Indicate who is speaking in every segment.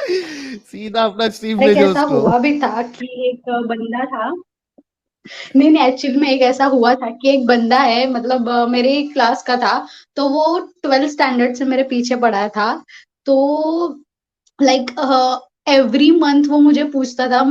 Speaker 1: सीधा अपना स्ट्रीम
Speaker 2: एक
Speaker 1: भेजो
Speaker 2: ऐसा
Speaker 1: उसको।
Speaker 2: हुआ भी था कि एक बंदा था। नहीं नहीं, एक्चुअली में एक ऐसा हुआ था कि एक बंदा है, मतलब मेरे क्लास का था। तो वो 12th स्टैंडर्ड से मेरे पीछे पड़ा था। तो लाइक एवरी मंथ वो मुझे पूछता था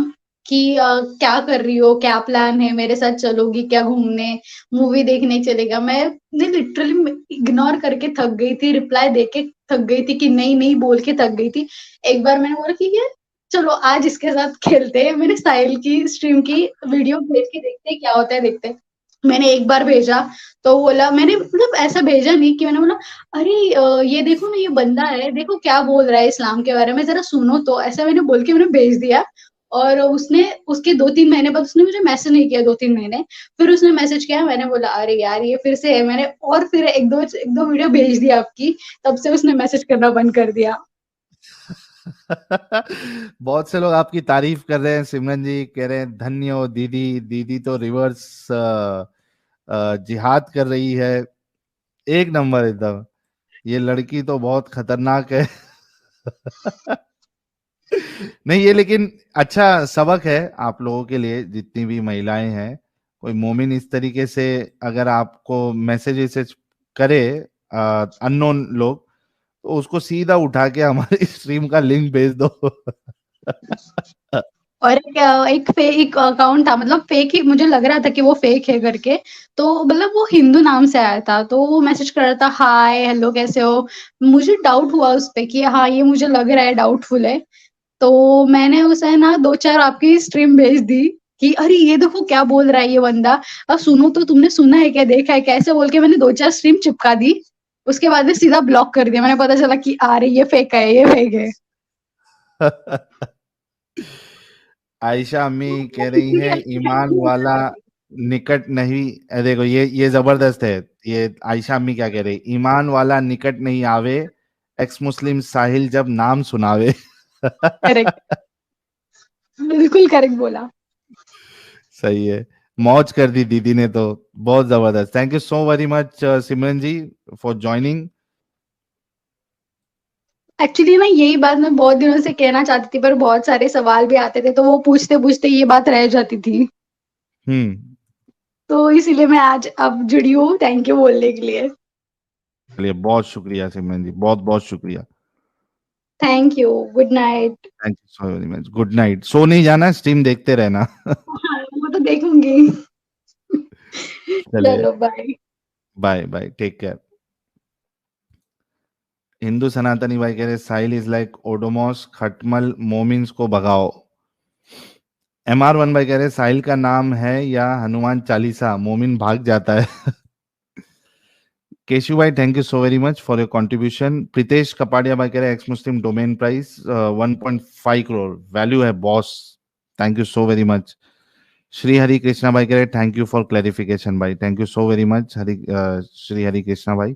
Speaker 2: कि क्या कर रही हो, क्या प्लान है, मेरे साथ चलोगी क्या घूमने, मूवी देखने चलेगा। मैं लिटरली इग्नोर करके थक गई थी, रिप्लाई देके थक गई थी कि नहीं नहीं बोल के थक गई थी। एक बार मैंने बोला कि ये चलो आज इसके साथ खेलते हैं, मैंने साहिल की स्ट्रीम की वीडियो भेज के देखते हैं क्या होता है, देखते हैं। मैंने एक बार भेजा तो बोला, मैंने मतलब ऐसा भेजा नहीं कि मैंने बोला अरे ये देखो ना, ये बंदा है, देखो क्या बोल रहा है इस्लाम के बारे में, जरा सुनो। तो ऐसा मैंने बोल के मैंने भेज दिया। और उसने उसके 2-3 महीने बाद उसने मुझे मैसेज नहीं किया, 2-3 महीने। फिर उसने मैसेज किया, मैंने बोला अरे यार ये फिर से है। मैंने और फिर एक दो वीडियो भेज दिया आपकी। तब से उसने मैसेज करना बंद कर दिया।
Speaker 1: बहुत से लोग आपकी तारीफ कर रहे हैं, सिमरन जी कह रहे हैं धन्य हो दीदी। दीदी तो रिवर्स जिहाद कर रही है, एक नंबर एकदम। ये लड़की तो बहुत खतरनाक है। नहीं, ये लेकिन अच्छा सबक है आप लोगों के लिए, जितनी भी महिलाएं हैं। कोई मोमिन इस तरीके से अगर आपको मैसेज वैसेज करे, अननोन लोग, तो उसको सीधा उठा के हमारे स्ट्रीम का लिंक भेज दो।
Speaker 2: और एक फेक अकाउंट था, मतलब फेक ही मुझे लग रहा था कि वो फेक है करके। तो मतलब वो हिंदू नाम से आया था, तो वो मैसेज कर रहा था हाय हेलो कैसे हो। मुझे डाउट हुआ उस पे कि हाँ ये मुझे लग रहा है डाउटफुल है। तो मैंने उसे ना 2-4 आपकी स्ट्रीम भेज दी कि अरे ये देखो क्या बोल रहा है ये बंदा। अब सुनो तो, तुमने सुना है क्या, देखा है कैसे बोल के मैंने 2-4 स्ट्रीम चिपका दी। उसके बाद में सीधा ब्लॉक कर दिया। मैंने पता चला कि अरे ये फेक है, ये फेक है।
Speaker 1: आयशा अम्मी
Speaker 2: तो
Speaker 1: कह रही
Speaker 2: इसीलिए
Speaker 1: हैं ईमान वाला निकट नहीं। देखो ये जबरदस्त है। ये आयशा अम्मी क्या कह रही, ईमान वाला निकट नहीं आवे, एक्स मुस्लिम साहिल जब नाम सुनावे।
Speaker 2: करेक्ट, बिल्कुल करेक्ट बोला।
Speaker 1: सही है। मौज कर दी दीदी ने तो। बहुत जबरदस्त। Thank you so very much Simran ji for joining.
Speaker 2: Actually ना यही बात मैं बहुत दिनों से कहना चाहती थी, पर बहुत सारे सवाल भी आते थे, तो वो पूछते पूछते ये बात रह जाती थी।
Speaker 1: हम्म।
Speaker 2: तो इसीलिए मैं आज अब जुड़ी हूँ थैंक यू बोलने के लिए।
Speaker 1: चलिए, बहुत शुक्रिया सिमरन जी, बहुत बहुत शुक्रिया।
Speaker 2: Thank you, good night.
Speaker 1: Thank you so very much. Good night. सो नहीं जाना, स्ट्रीम देखते रहना।
Speaker 2: हाँ वो तो देखूंगी।
Speaker 1: चलिए,
Speaker 2: चलो bye.
Speaker 1: Bye bye, take care. हिंदू सनातनी भाई कह रहे साहिल इज लाइक ओडोमॉस, खटमल मोमिन्स को भगाओ। MR1 भाई कह रहे साहिल का नाम है या हनुमान चालीसा, मोमिन भाग जाता है। केशु भाई thank you so very much for your contribution. Pritesh Kapadia भाई कह रहे ex Muslim domain price 1.5 crore value है boss. Thank you so very much. Shri Hari Krishna भाई कह रहे थैंक यू फॉर क्लैरिफिकेशन भाई, thank you so very much Shri Hari Krishna भाई।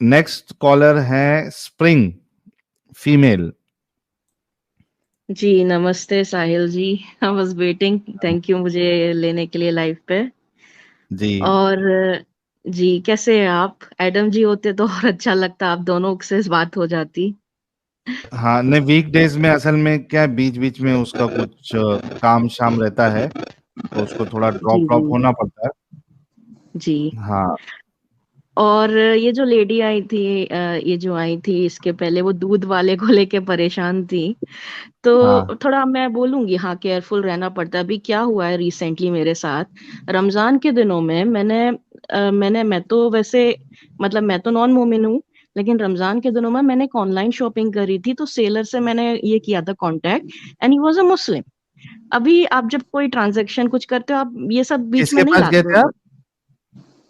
Speaker 1: नेक्स्ट कॉलर है स्प्रिंग, फीमेल।
Speaker 3: जी नमस्ते Sahil ji. I was waiting, thank you मुझे लेने के लिए लाइव पे।
Speaker 1: जी
Speaker 3: और जी कैसे हैं आप? एडम जी होते तो और अच्छा लगता, आप दोनों से बात हो जाती।
Speaker 1: हाँ, नहीं वीक डेज में असल में क्या बीच बीच में उसका कुछ काम शाम रहता है, तो उसको थोड़ा ड्रॉप
Speaker 3: जी जी
Speaker 1: ड्रॉप होना पड़ता है।
Speaker 3: जी।
Speaker 1: हाँ
Speaker 3: और ये जो लेडी आई थी, ये जो आई थी इसके पहले, वो दूध वाले को लेके परेशान थी।
Speaker 1: हाँ।
Speaker 3: तो थोड़ा मैं बोलूंगी, हाँ केयरफुल रहना पड़ता है। अभी क्या हुआ है रिसेंटली मेरे साथ, रमजान के दिनों में मैं तो वैसे मतलब मैं तो नॉन मोमिन हूँ, लेकिन रमजान के दिनों में मैंने एक ऑनलाइन शॉपिंग करी थी, तो सेलर से मैंने ये किया था contact, and he was a Muslim. अभी आप जब कोई ट्रांजेक्शन कुछ करते हो, आप ये सब बीच में
Speaker 1: किसके
Speaker 3: नहीं
Speaker 1: पास गए
Speaker 3: लाते
Speaker 1: थे
Speaker 3: हो।
Speaker 1: आप?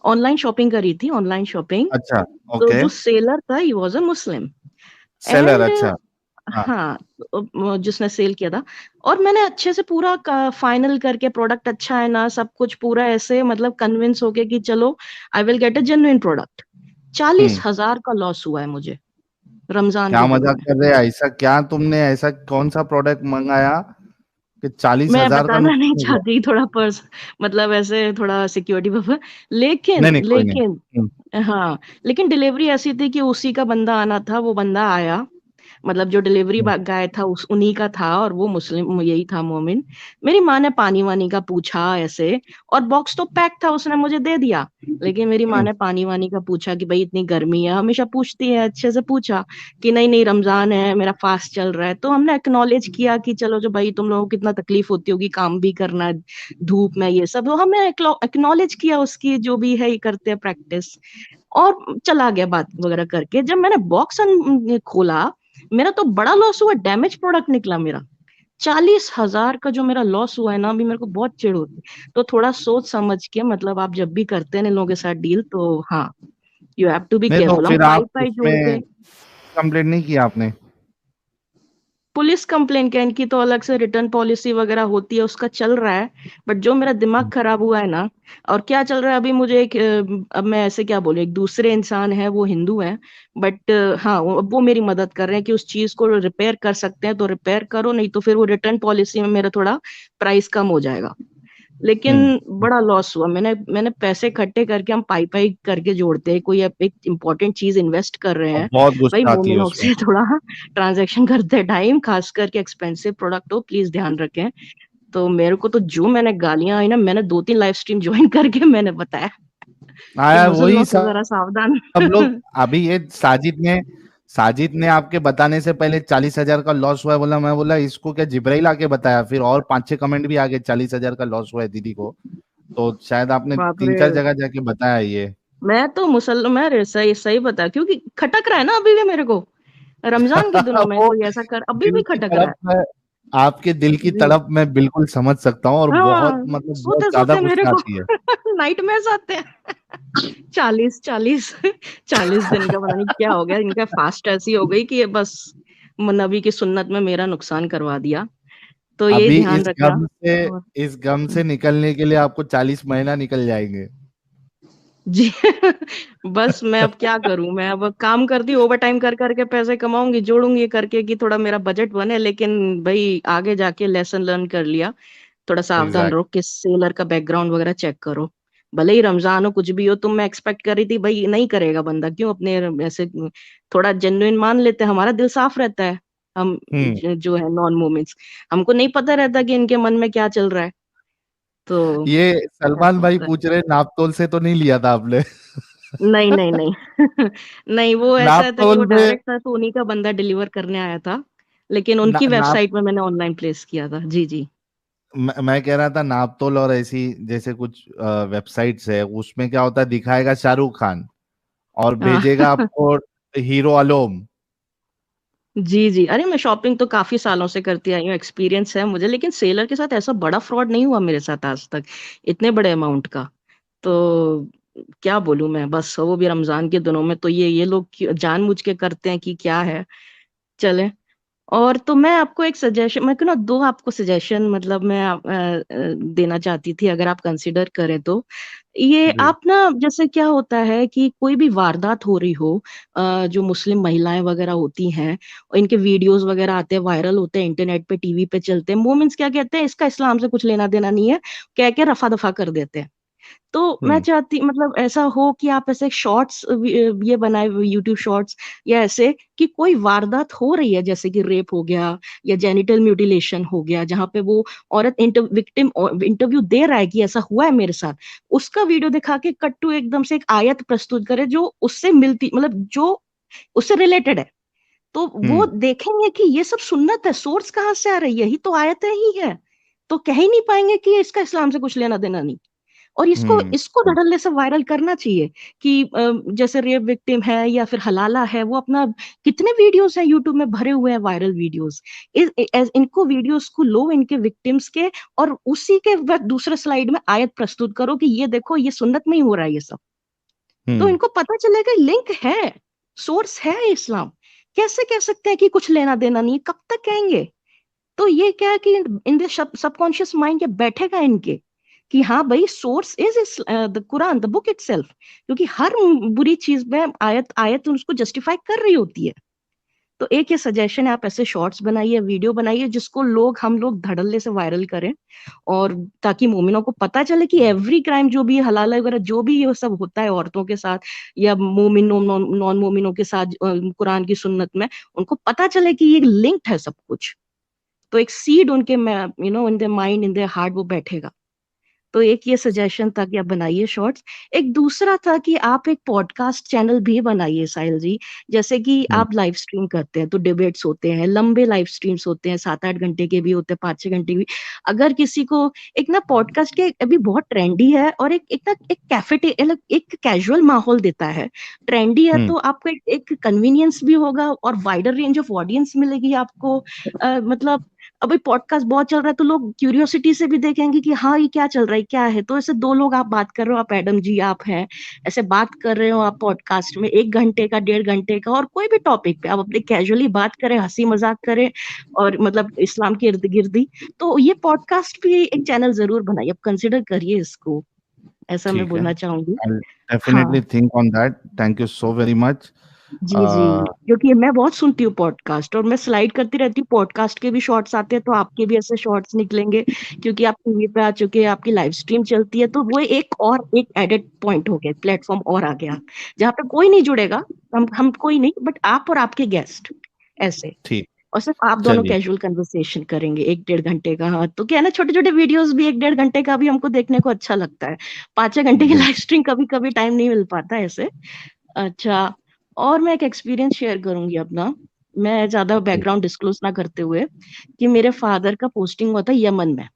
Speaker 3: ऑनलाइन शॉपिंग करी थी, ऑनलाइन शॉपिंग।
Speaker 1: अच्छा,
Speaker 3: तो
Speaker 1: ओके।
Speaker 3: जो सेलर था ही was a Muslim.
Speaker 1: Seller,
Speaker 3: and
Speaker 1: अच्छा। हाँ।
Speaker 3: हाँ, जिसने सेल किया था, और मैंने अच्छे से पूरा फाइनल करके, प्रोडक्ट अच्छा है ना, सब कुछ पूरा ऐसे मतलब कन्विंस होके कि चलो I will get a genuine product. चालीस
Speaker 1: हम्म।
Speaker 3: हजार का लॉस हुआ है मुझे रमजान
Speaker 1: क्या
Speaker 3: के दिनों
Speaker 1: मजाक
Speaker 3: में।
Speaker 1: कर रहे हैं? ऐसा क्या तुमने ऐसा कौन सा प्रोडक्ट मंगाया कि चालीस
Speaker 3: मैं
Speaker 1: हजार का
Speaker 3: बताना नहीं
Speaker 1: नुकसान हो गया?
Speaker 3: चाहती, थोड़ा पर्स मतलब ऐसे थोड़ा सिक्योरिटी पर्पस,
Speaker 1: नहीं
Speaker 3: लेकिन
Speaker 1: नहीं, कोई नहीं।
Speaker 3: लेकिन हाँ, लेकिन डिलीवरी ऐसी थी कि उसी का बंदा आना था, वो बंदा आया। मतलब जो डिलीवरी गाय था उस उन्हीं का था, और वो मुस्लिम यही था, मोमिन। मेरी माँ ने पानी वानी का पूछा ऐसे, और बॉक्स तो पैक था, उसने मुझे दे दिया। लेकिन मेरी माँ ने पानी वानी का पूछा कि भाई इतनी गर्मी है, हमेशा पूछती है, अच्छे से पूछा कि नहीं नहीं रमजान है, मेरा फास्ट चल रहा है। तो हमने एक्नॉलेज किया कि चलो जो भाई तुम लोगों को कितना तकलीफ होती होगी, काम भी करना है धूप में, ये सब हमने एक्नॉलेज किया उसकी जो भी है, ये करते हैं प्रैक्टिस, और चला गया बात वगैरह करके। जब मैंने बॉक्स खोला, मेरा तो बड़ा लॉस हुआ, डैमेज प्रोडक्ट निकला मेरा। 40,000 का जो मेरा लॉस हुआ है ना, अभी मेरे को बहुत चिढ़ होती है। तो थोड़ा सोच समझ के, मतलब आप जब भी करते हैं इन लोगों के साथ डील, तो हाँ, यू हैव टू बी
Speaker 1: नहीं तो
Speaker 3: केयरफुल। हम
Speaker 1: फिर
Speaker 3: पाई
Speaker 1: आप
Speaker 3: पाई जोड़ के।
Speaker 1: उसमें कंप्लेंट नहीं किया आपने?
Speaker 3: पुलिस कंप्लेन क्या, इनकी तो अलग से रिटर्न पॉलिसी वगैरह होती है, उसका चल रहा है। बट जो मेरा दिमाग खराब हुआ है ना, और क्या चल रहा है अभी, मुझे एक अब मैं ऐसे क्या बोलूं, एक दूसरे इंसान है, वो हिंदू है, बट हाँ वो मेरी मदद कर रहे हैं कि उस चीज को रिपेयर कर सकते हैं तो रिपेयर करो, नहीं तो फिर वो रिटर्न पॉलिसी में मेरा थोड़ा प्राइस कम हो जाएगा। लेकिन
Speaker 1: हम्म।
Speaker 3: बड़ा लॉस हुआ। मैंने मैंने पैसे इकट्ठे करके, हम पाई पाई करके जोड़ते हैं, कोई एक इंपॉर्टेंट चीज इन्वेस्ट कर रहे
Speaker 1: और
Speaker 3: हैं।
Speaker 1: बहुत
Speaker 3: भाई
Speaker 1: गुस्सा आती है
Speaker 3: मोमिनों
Speaker 1: उसमें।
Speaker 3: से थोड़ा ट्रांजैक्शन करते टाइम, खास करके एक्सपेंसिव प्रोडक्ट हो, प्लीज ध्यान रखें। तो मेरे को तो जो मैंने गालियां आई ना, मैंने 2-3 लाइव स्ट्रीम ज्वाइन करके मैंने बताया कि
Speaker 1: आया वही
Speaker 3: मुसलमानों से
Speaker 1: सब
Speaker 3: जरा सावधान।
Speaker 1: लोग। अभी ये साजिद ने आपके बताने से पहले 40,000 का लॉस हुआ है बोला। मैं बोला इसको क्या जिब्राइल आके बताया? फिर और 5-6 कमेंट भी आ गए 40,000 का लॉस हुआ है दीदी को। तो शायद आपने
Speaker 3: बाप
Speaker 1: तीन
Speaker 3: रे,
Speaker 1: चार जगह जाके बताया ये।
Speaker 3: मैं तो मैं सही सही बता, क्योंकि खटक रहा है ना अभी भी मेरे को, रमजान के दिनों में
Speaker 1: वो
Speaker 3: कोई ऐसा कर, अभी
Speaker 1: दिल
Speaker 3: भी
Speaker 1: की
Speaker 3: खटक रहा
Speaker 1: तड़प में, आपके दिल की
Speaker 3: है जी।
Speaker 1: तड़प मैं बिल्कुल समझ सकता हूँ, और बहुत
Speaker 3: हाँ,
Speaker 1: मतलब बहुत
Speaker 3: सोते
Speaker 1: ज्यादा
Speaker 3: सोते मेरे
Speaker 1: गुस्सा
Speaker 3: को
Speaker 1: आती है।
Speaker 3: नाइटमेयर्स आते हैं। 40 दिन का पता नहीं क्या हो गया, इनका फास्ट ऐसी हो गई कि ये बस नबी की सुन्नत में मेरा नुकसान करवा दिया। तो ये
Speaker 1: अभी
Speaker 3: ध्यान रखना। और
Speaker 1: इस गम से निकलने के लिए आपको 40 महीना निकल जाएंगे।
Speaker 3: जी बस मैं अब क्या करूं, मैं अब काम करती, ओवर टाइम कर करके पैसे कमाऊंगी, जोड़ूंगी करके कि थोड़ा मेरा बजट बने। लेकिन भाई आगे जाके लेसन लर्न कर लिया, थोड़ा सावधान
Speaker 1: एग्जैक्ट।
Speaker 3: रहो कि सेलर का बैकग्राउंड वगैरह चेक करो। भले ही रमजान हो, कुछ भी हो, तुम मैं एक्सपेक्ट कर रही थी भाई नहीं करेगा बंदा, क्यों अपने ऐसे थोड़ा जेन्युइन मान लेते हैं, हमारा दिल साफ रहता है। हम
Speaker 1: हम्म।
Speaker 3: जो है नॉन मोमेंट्स, हमको नहीं पता रहता कि इनके मन में क्या चल रहा है। तो
Speaker 1: ये सलमान
Speaker 3: ऐसा
Speaker 1: भाई
Speaker 3: होता है।
Speaker 1: पूछ रहे नापतोल से तो नहीं लिया था आपने?
Speaker 3: नहीं नहीं नहीं नहीं, वो ऐसा था कि वो
Speaker 1: नापतोल में
Speaker 3: डायरेक्ट था, तो उन्हीं का बंदा डिलीवर करने आया था। लेकिन उनकी
Speaker 1: नाप
Speaker 3: वेबसाइट में मैंने ऑनलाइन प्लेस किया था। जी जी।
Speaker 1: मैं कह रहा था नापतोल और ऐसी जैसे कुछ वेबसाइट्स है, उसमें क्या होता है, दिखाएगा शाहरुख खान और
Speaker 3: हाँ
Speaker 1: भेजेगा आपको हीरो आलोम।
Speaker 3: जी जी। अरे मैं शॉपिंग तो काफी सालों से करती आई हूँ, एक्सपीरियंस है मुझे, लेकिन सेलर के साथ ऐसा बड़ा फ्रॉड नहीं हुआ मेरे साथ आज तक, इतने बड़े अमाउंट का। तो क्या बोलूं मैं, बस वो भी रमजान के दिनों में, तो ये लोग जानबूझ के करते हैं कि क्या है। चले। और तो मैं आपको एक सजेशन, मैं क्यों ना दो आपको सजेशन, मतलब मैं देना चाहती थी, अगर आप कंसिडर करें तो। ये
Speaker 1: जी।
Speaker 3: आप ना, जैसे क्या होता है कि कोई भी वारदात हो रही हो, जो मुस्लिम महिलाएं वगैरह होती हैं, और इनके वीडियोस वगैरह आते हैं, वायरल होते हैं, इंटरनेट पे टीवी पे चलते हैं, मोमेंट्स क्या कहते हैं, इसका इस्लाम से कुछ लेना देना नहीं है, कह के रफा दफा कर देते हैं। तो मैं
Speaker 1: हम्म।
Speaker 3: चाहती, मतलब ऐसा हो कि आप ऐसे शॉर्ट्स ये बनाए, यूट्यूब शॉर्ट्स, या ऐसे कि कोई वारदात हो रही है, जैसे कि रेप हो गया या जेनिटल म्यूटिलेशन हो गया, जहाँ पे वो औरत विक्टिम इंटरव्यू दे रहा है कि ऐसा हुआ है मेरे साथ, उसका वीडियो दिखा के कट टू एकदम से एक आयत प्रस्तुत करे जो उससे मिलती, मतलब जो उससे रिलेटेड है। तो वो
Speaker 1: हम्म।
Speaker 3: देखेंगे कि ये सब सुन्नत है, सोर्स कहाँ से आ रही है, यही तो आयतें ही है। तो कह ही नहीं पाएंगे कि इसका इस्लाम से कुछ लेना देना नहीं। और इसको
Speaker 1: हम्म।
Speaker 3: इसको धड़ल्ले से वायरल करना चाहिए कि जैसे रेप विक्टिम है या फिर हलाला है, वो अपना, कितने वीडियोस हैं यूट्यूब में भरे हुए हैं वायरल वीडियोस। इनको वीडियोस को लो, इनके विक्टिम्स के, और उसी के बाद दूसरे स्लाइड में आयत प्रस्तुत करो कि ये देखो, ये सुन्नत में ही हो रहा है ये सब। तो
Speaker 1: हम्म।
Speaker 3: इनको पता चलेगा लिंक है, सोर्स है इस्लाम। कैसे कह सकते हैं कि कुछ लेना देना नहीं है, कब तक कहेंगे? तो ये क्या है कि इन द सबकॉन्शियस माइंड ये बैठेगा इनके कि हाँ भाई, source is the Quran, the book itself, क्योंकि हर बुरी चीज में आयत आयत उसको जस्टिफाई कर रही होती है। तो एक ये सजेशन है, आप ऐसे शॉर्ट्स बनाइए, वीडियो बनाइए जिसको हम लोग धड़ल्ले से वायरल करें, और ताकि मोमिनों को पता चले कि एवरी क्राइम जो भी हलाला वगैरह जो भी ये सब होता है औरतों के साथ या नॉन मोमिनों के साथ कुरान की सुन्नत में, उनको पता चले कि ये लिंक्ड है सब कुछ। तो एक सीड उनके in their mind, in their heart वो बैठेगा। तो एक ये सजेशन था कि आप बनाइए शॉर्ट्स। एक दूसरा था कि आप एक पॉडकास्ट चैनल भी बनाइए साहिल जी। जैसे कि आप लाइव स्ट्रीम करते हैं तो डिबेट्स होते हैं, लंबे लाइव स्ट्रीम्स होते हैं, 7-8 घंटे के भी होते हैं, 5-6 घंटे भी। अगर किसी को एक ना पॉडकास्ट के अभी बहुत ट्रेंडी है, और एक कैफेटे एक कैजुअल माहौल देता है, ट्रेंडी है, तो आपको एक कन्वीनियंस भी होगा और वाइडर रेंज ऑफ ऑडियंस मिलेगी आपको। मतलब अभी पॉडकास्ट बहुत चल रहा है तो लोग क्यूरियोसिटी से भी देखेंगे कि हाँ ये क्या चल रहा है, क्या है। तो ऐसे दो लोग आप बात कर रहे हो, आप एडम जी आप हैं, ऐसे बात कर रहे हो आप पॉडकास्ट में 1 घंटे का, 1.5 घंटे का, और कोई भी टॉपिक पे आप अपने कैजुअली बात करें, हंसी मजाक करें, और मतलब इस्लाम के इर्द गिर्द। तो ये पॉडकास्ट भी एक चैनल जरूर बनाइए, आप कंसिडर करिए इसको, ऐसा मैं
Speaker 1: ठीक है,
Speaker 3: बोलना चाहूंगी।
Speaker 1: I'll
Speaker 3: हाँ
Speaker 1: definitely think on that. Thank you so very much.
Speaker 3: जी जी, क्योंकि मैं बहुत सुनती हूँ पॉडकास्ट, और मैं स्लाइड करती रहती हूँ, पॉडकास्ट के भी शॉर्ट्स आते हैं, तो आपके भी ऐसे शॉर्ट्स निकलेंगे, क्योंकि आप टीवी पे आ चुके हैं, आपकी लाइव स्ट्रीम चलती है, तो वो एक एडेड पॉइंट हो गया, प्लेटफॉर्म और आ गया, जहाँ पे कोई नहीं जुड़ेगा, हम कोई नहीं, बट आप और आपके गेस्ट, ऐसे।
Speaker 1: ठीक,
Speaker 3: और सिर्फ आप दोनों
Speaker 1: चलिए,
Speaker 3: कैजुअल कन्वर्सेशन करेंगे 1-1.5 घंटे का। हाँ, तो क्या है ना, छोटे छोटे वीडियोस भी 1-1.5 घंटे का भी हमको देखने को अच्छा लगता है। 5-6 घंटे की लाइव
Speaker 1: बिल्कुल,
Speaker 3: स्ट्रीम कभी कभी टाइम नहीं मिल पाता है ऐसे। अच्छा, और मैं एक एक्सपीरियंस शेयर करूंगी अपना, मैं ज्यादा
Speaker 1: ठीक।
Speaker 3: बैकग्राउंड डिस्क्लोज ना करते हुए, कि मेरे फादर का पोस्टिंग हुआ था यमन में।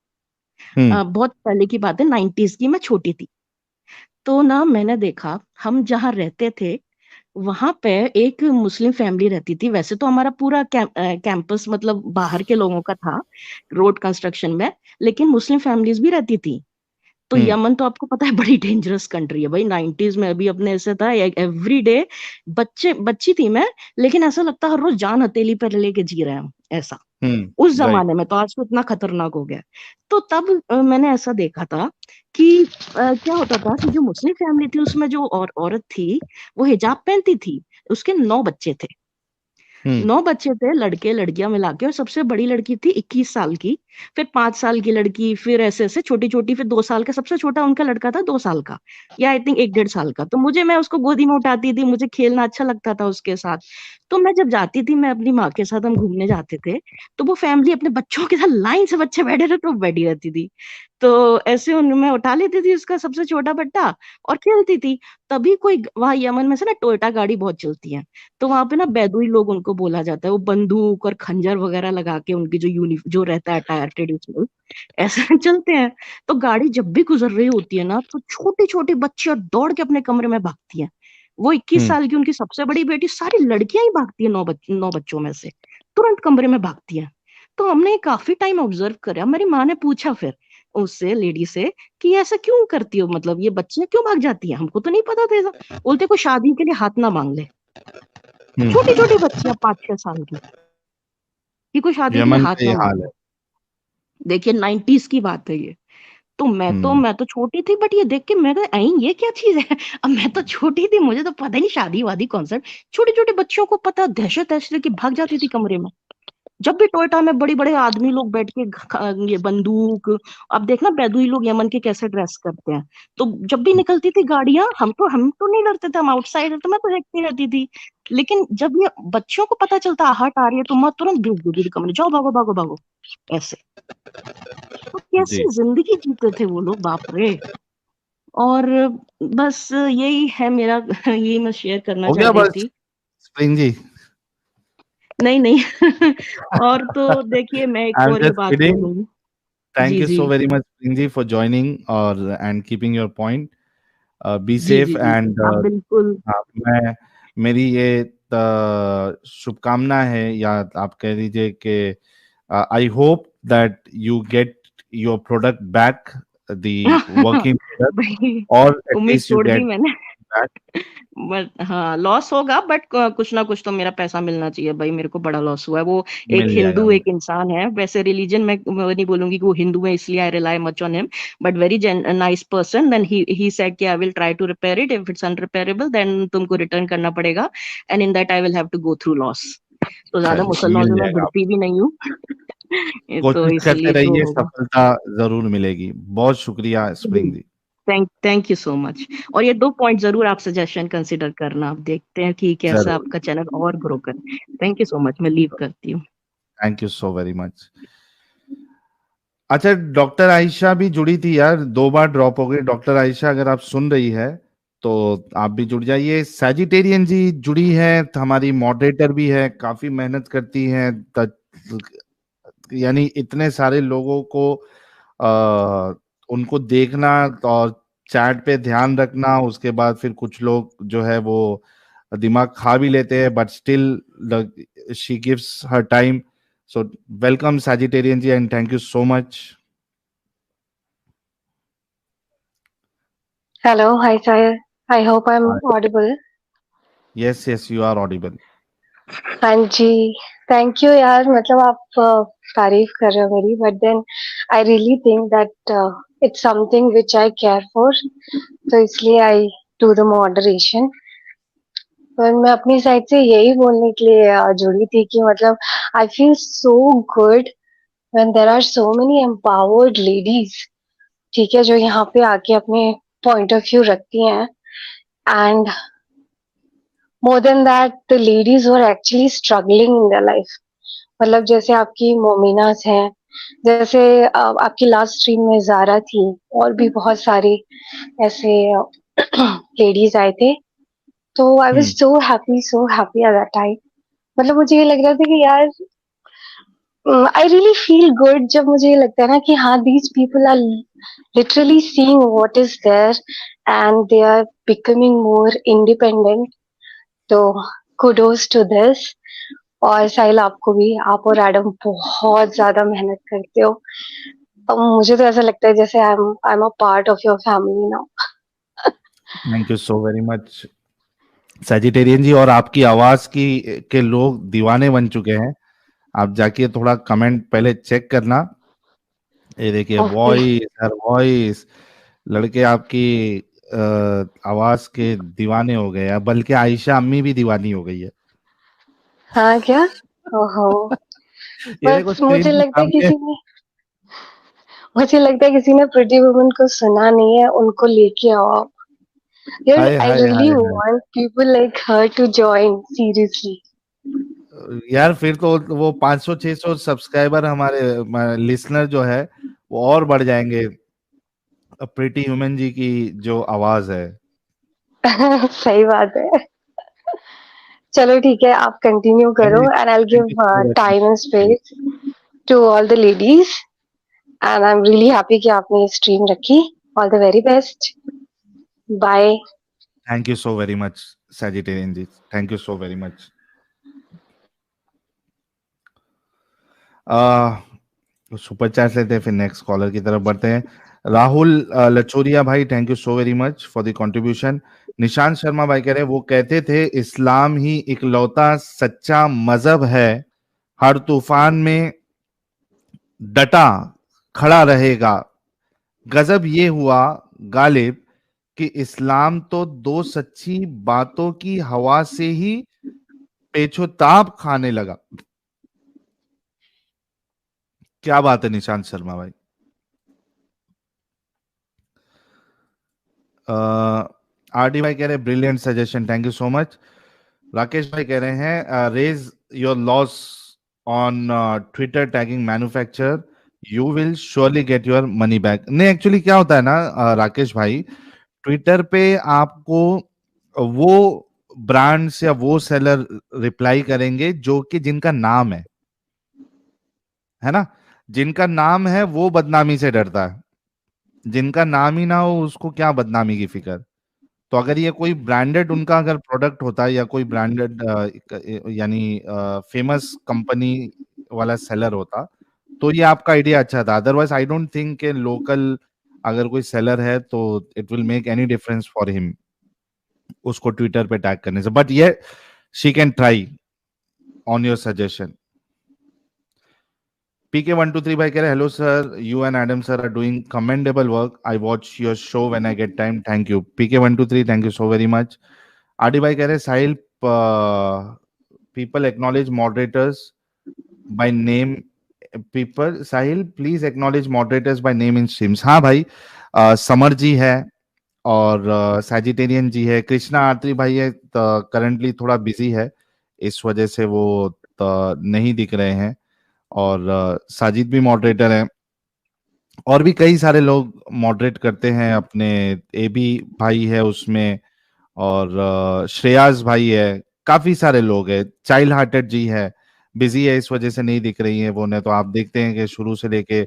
Speaker 1: हम्म
Speaker 3: बहुत पहले की बात है, 90s की, मैं छोटी थी। तो ना मैंने देखा, हम जहाँ रहते थे वहां पे एक मुस्लिम फैमिली रहती थी। वैसे तो हमारा पूरा कैंपस मतलब बाहर के लोगों का था, रोड कंस्ट्रक्शन में, लेकिन मुस्लिम फैमिलीज भी रहती थी। तो
Speaker 1: हम्म
Speaker 3: यमन तो आपको पता है बड़ी डेंजरस कंट्री है भाई। 90s में अभी अपने ऐसे था, एवरी डे बच्ची थी मैं, लेकिन ऐसा लगता हर रोज जान हथेली पर लेके जी रहे हैं हम, ऐसा। उस
Speaker 1: राइट।
Speaker 3: जमाने में, तो आज तो इतना खतरनाक हो गया है। तो तब मैंने ऐसा देखा था कि क्या होता था कि जो मुस्लिम फैमिली थी उसमें जो औरत थी, वो हिजाब पहनती थी, उसके 9 बच्चे थे।
Speaker 1: हम्म
Speaker 3: 9 बच्चे थे, लड़के लड़कियां मिला के, और सबसे बड़ी लड़की थी 21 साल की, फिर 5 साल की लड़की, फिर ऐसे ऐसे छोटी छोटी, फिर 2 साल का, सबसे छोटा उनका लड़का था 2 साल का, या आई थिंक 1-1.5 साल का। तो मैं उसको गोदी में उठाती थी, मुझे खेलना अच्छा लगता था उसके साथ। तो मैं जब जाती थी, मैं अपनी माँ के साथ, हम घूमने जाते थे, तो वो फैमिली अपने बच्चों के साथ लाइन से, बच्चे बैठे थे तो वो बैठी रहती थी। तो ऐसे मैं उठा लेती थी उसका सबसे छोटा बट्टा, और खेलती थी। तभी कोई वहां यमन में से ना टोयोटा गाड़ी बहुत चलती है, तो वहां पे ना बेदुई लोग उनको बोला जाता है, वो बंदूक और खंजर वगैरह लगा के, उनकी जो रहता है अटायर ट्रेडिशनल, ऐसे चलते हैं। तो गाड़ी जब भी गुजर रही होती है ना, तो छोटे छोटे बच्चे और दौड़ के अपने कमरे में भागती हैं। वो 21
Speaker 1: हम्म
Speaker 3: साल की उनकी सबसे बड़ी बेटी, सारी लड़कियां ही भागती है, 9 बच्चों में से तुरंत कमरे में भागती हैं। तो हमने काफी टाइम ऑब्जर्व करा। मेरी माँ ने पूछा फिर उससे, लेडी से, कि ऐसा क्यों करती हो, मतलब ये बच्चियां क्यों भाग जाती हैं, हमको तो नहीं पता था ऐसा। बोलते कोई शादी के लिए हाथ ना मांग ले। छोटी
Speaker 1: हम्म
Speaker 3: छोटी बच्चियां 5-6 साल की, कि कोई शादी के लिए
Speaker 1: यमन
Speaker 3: हाथ
Speaker 1: का ये
Speaker 3: ना
Speaker 1: हाल
Speaker 3: मांगे।
Speaker 1: है।
Speaker 3: देखिए 90s की बात है ये। तो
Speaker 1: हम्म
Speaker 3: मैं तो छोटी थी, बट ये देख के मैं कहा, "ऐं, ये क्या चीज है।" अब मैं तो छोटी थी, मुझे तो पता ही नहीं शादी वादी कॉन्सेप्ट। छोटे छोटे बच्चों को पता, दहशत ऐसे कि भाग जाती थी कमरे में। जब भी टोयोटा में बड़े बड़े आदमी लोग बैठ के ये बंदूक, अब देखना बेदुई लोग यमन के कैसे ड्रेस करते हैं। तो जब भी निकलती थी गाड़ियां, हम तो नहीं डरते थे, हम आउटसाइडर, तो मैं तो देखती रहती थी। लेकिन जब ये बच्चों को पता चलता आहट आ रही है, तो मैं तुरंत भेज देती थी कमरे, जाओ भागो भागो भागो, ऐसे। तो कैसी
Speaker 1: जी,
Speaker 3: जिंदगी जीते थे वो लोग, बाप रे। और बस यही है मेरा यही मैं शेयर करना
Speaker 1: हो
Speaker 3: चाह
Speaker 1: गया
Speaker 3: रही
Speaker 1: बस
Speaker 3: थी।
Speaker 1: स्प्रिंग जी।
Speaker 3: नहीं नहीं और तो देखिए, मैं एक
Speaker 1: आई एम
Speaker 3: और ये
Speaker 1: जस्ट
Speaker 3: बात
Speaker 1: किडिंग।
Speaker 3: बोलूंगी।
Speaker 1: थैंक
Speaker 3: जी
Speaker 1: यू
Speaker 3: जी
Speaker 1: so very much spring ji for joining और and keeping your point. Be
Speaker 3: जी
Speaker 1: सेफ
Speaker 3: जी जी जी,
Speaker 1: एंड
Speaker 3: आप बिल्कुल।
Speaker 1: हाँ, मैं मेरी ये शुभकामना है, या आप कह दीजिए कि I hope that you get your product back, the working product,
Speaker 3: भाई,
Speaker 1: और
Speaker 3: उम्मीद
Speaker 1: एटलीस्ट यू
Speaker 3: तोड़ दी
Speaker 1: गेट
Speaker 3: मैंने।
Speaker 1: बैक।
Speaker 3: बट हाँ, लॉस होगा, बट कुछ ना कुछ तो मेरा पैसा मिलना चाहिए भाई, मेरे को बड़ा लॉस हुआ है। वो एक
Speaker 1: मिल जाएगा,
Speaker 3: हिंदू
Speaker 1: मिल।
Speaker 3: एक इंसान है, वैसे रिलीजन में मैं नहीं बोलूंगी कि वो हिंदू है इसलिए I rely much on him, but very nice person. Then he said कि I will try to repair it, if it's unrepairable then तुमको रिटर्न करना पड़ेगा, and in that I will have to go through loss. तो ज्यादा मुसलमान
Speaker 1: मिल
Speaker 3: में मैं
Speaker 1: जाएगा।
Speaker 3: भिड़ती भी नहीं हूँ। तो
Speaker 1: कोशिश करते
Speaker 3: इसलिए जो
Speaker 1: रहिए,
Speaker 3: होगा।
Speaker 1: सफलता जरूर मिलेगी। बहुत शुक्रिया Spring ji.
Speaker 3: Thank you so much. और ये 2 पॉइंट जरूर आप सजेशन कंसिडर करना, आप देखते हैं कि कैसे
Speaker 1: जरूर।
Speaker 3: आपका चैनल और ग्रो करे। थैंक यू सो मच, मैं लीव करती हूँ।
Speaker 1: Thank you so very much. अच्छा, डॉक्टर आयशा भी जुड़ी थी यार, 2 बार ड्रॉप हो गई। डॉक्टर आयशा अगर आप सुन रही है तो आप भी जुड़ जाइए। सैजिटेरियन जी जुड़ी है, हमारी मॉडरेटर भी है, काफी मेहनत करती है। यानी इतने सारे लोगों को आ, उनको देखना और चैट पे ध्यान रखना, उसके बाद फिर कुछ लोग जो है वो दिमाग खा भी लेते हैं, but still she gives her time. So welcome Sagittarian ji and thank you so much.
Speaker 4: Hello, hi sir. I hope I'm
Speaker 1: Hi.
Speaker 4: audible.
Speaker 1: Yes, you are audible.
Speaker 4: हाँ जी, थैंक यू यार, मतलब आप तारीफ कर रहे हो मेरी, but then I really think that it's something which I care for, तो इसलिए आई डू द मॉडरेशन। पर मैं अपनी साइड से यही बोलने के लिए जुड़ी थी कि मतलब I feel so good when there are so many empowered ladies, ठीक है, जो यहाँ पे आके अपने पॉइंट ऑफ व्यू रखती हैं, and more than that the ladies who are actually struggling in their life, मतलब जैसे आपकी मोमिनास हैं, जैसे आपकी लास्ट स्ट्रीम में जारा थी, और भी बहुत सारे ऐसे लेडीज आए थे। तो I was so happy at that time. मतलब मुझे ये लग रहा था कि यार आई रियली फील गुड जब मुझे ये लगता है ना कि हाँ, these people are literally seeing what is there and they are becoming more independent. तो कुडोज टू दिस। और साहिल आपको भी, आप और एडम बहुत ज्यादा मेहनत करते हो। अब मुझे तो ऐसा लगता है जैसे I am a part of your family now.
Speaker 1: Thank you so very much Sagittarian ji. और आपकी आवाज की के लोग दीवाने बन चुके हैं। आप जाके थोड़ा कमेंट पहले चेक करना। ये देखिए,
Speaker 4: ओके।
Speaker 1: वॉइस हर वॉइस, लड़के आपकी आवाज के दीवाने हो गए हैं। बल्कि आयशा अम्मी भी दीवानी हो गई है।
Speaker 4: हाँ क्या? ओहो।
Speaker 1: ये देखो
Speaker 4: बस
Speaker 1: स्क्रीन के सामने।
Speaker 4: मुझे लगता है किसी ने प्रिटी वुमन को सुना नहीं है, उनको लेके आओ आप। यार
Speaker 1: हाय
Speaker 4: आई
Speaker 1: हाय
Speaker 4: रियली
Speaker 1: हाय हाय।
Speaker 4: Want people like her to join seriously.
Speaker 1: यार फिर तो वो 500-600 सब्सक्राइबर हमारे लिसनर जो है वो और बढ़ जाएंगे। प्रीटी ह्यूमन जी की जो आवाज है।
Speaker 4: सही बात है। चलो ठीक है, आप कंटिन्यू करो
Speaker 1: चलिए,
Speaker 4: and I
Speaker 1: thank
Speaker 4: give
Speaker 1: you so very
Speaker 4: time and
Speaker 1: much.
Speaker 4: Space to all the ladies, and I am really happy कि आपने ये स्ट्रीम रखी। All the very best. Bye.
Speaker 1: Thank you so very much Sagittarian ji, thank you so very much. Super chat लेते हैं, फिर next collar की तरफ बढ़ते हैं। राहुल लचोरिया भाई, thank you so very much for the contribution. Nishant Sharma भाई कह रहे हैं, वो कहते थे इस्लाम ही इकलौता सच्चा मजहब है, हर तूफान में डटा खड़ा रहेगा। गजब ये हुआ गालिब कि इस्लाम तो 2 सच्ची बातों की हवा से ही पेचोताब खाने लगा। क्या बात है निशांत शर्मा भाई। आरडी भाई कह रहे हैं brilliant suggestion, thank you so much. Rakesh भाई कह रहे हैं raise your loss on Twitter tagging manufacture, you will surely get your money back. नहीं, एक्चुअली क्या होता है ना राकेश भाई, ट्विटर पे आपको वो ब्रांड्स या वो सेलर रिप्लाई करेंगे जो कि जिनका नाम है ना, जिनका नाम है वो बदनामी से डरता है। जिनका नाम ही ना हो उसको क्या बदनामी की फिक्र। तो अगर ये कोई ब्रांडेड उनका अगर प्रोडक्ट होता है या कोई ब्रांडेड यानी फेमस कंपनी वाला सेलर होता तो ये आपका आइडिया अच्छा था। अदरवाइज आई डोंट थिंक के लोकल अगर कोई सेलर है तो it will make any difference for him उसको ट्विटर पे टैग करने से। बट ये she can try on your suggestion. PK123 भाई कह रहे hello sir, you and Adam sir are doing commendable work, I watch your show when I get time, thank you. PK123 thank you so very much. RD भाई कह रहे साहिल people acknowledge moderators by name. People, Sahil please acknowledge moderators by name in streams. हाँ भाई, summer जी है और Sagittarian जी है. कृष्णा आर्त्री भाई है, करंटली थोड़ा बिजी है, इस वजह से वो नहीं दिख रहे हैं. और साजिद भी मॉडरेटर है, और भी कई सारे लोग मॉडरेट करते हैं अपने. एबी भाई है उसमें, और श्रेयास भाई है, काफी सारे लोग हैं. चाइल्ड हार्टेड जी है, बिजी है, इस वजह से नहीं दिख रही है वो. ने तो आप देखते हैं कि शुरू से लेके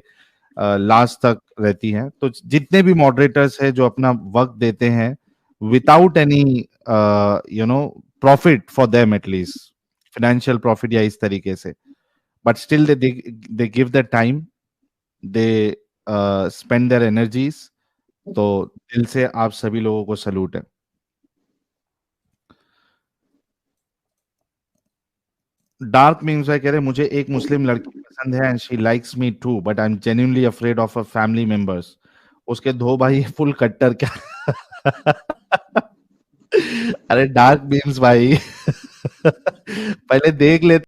Speaker 1: लास्ट तक रहती हैं. तो जितने भी मॉडरेटर्स हैं जो अपना वक्त देते हैं without any profit for them, at least financial profit या इस तरीके से, but still they give the time, they spend their energies. तो दिल से आप सभी लोगों को सलूट है. डार्क मीम्स भाई कह रहे मुझे एक मुस्लिम लड़की पसंद है and she likes me too, but I am genuinely afraid of a family members. उसके दो भाई फुल कट्टर क्या. अरे डार्क मीम्स भाई पहले देख लेते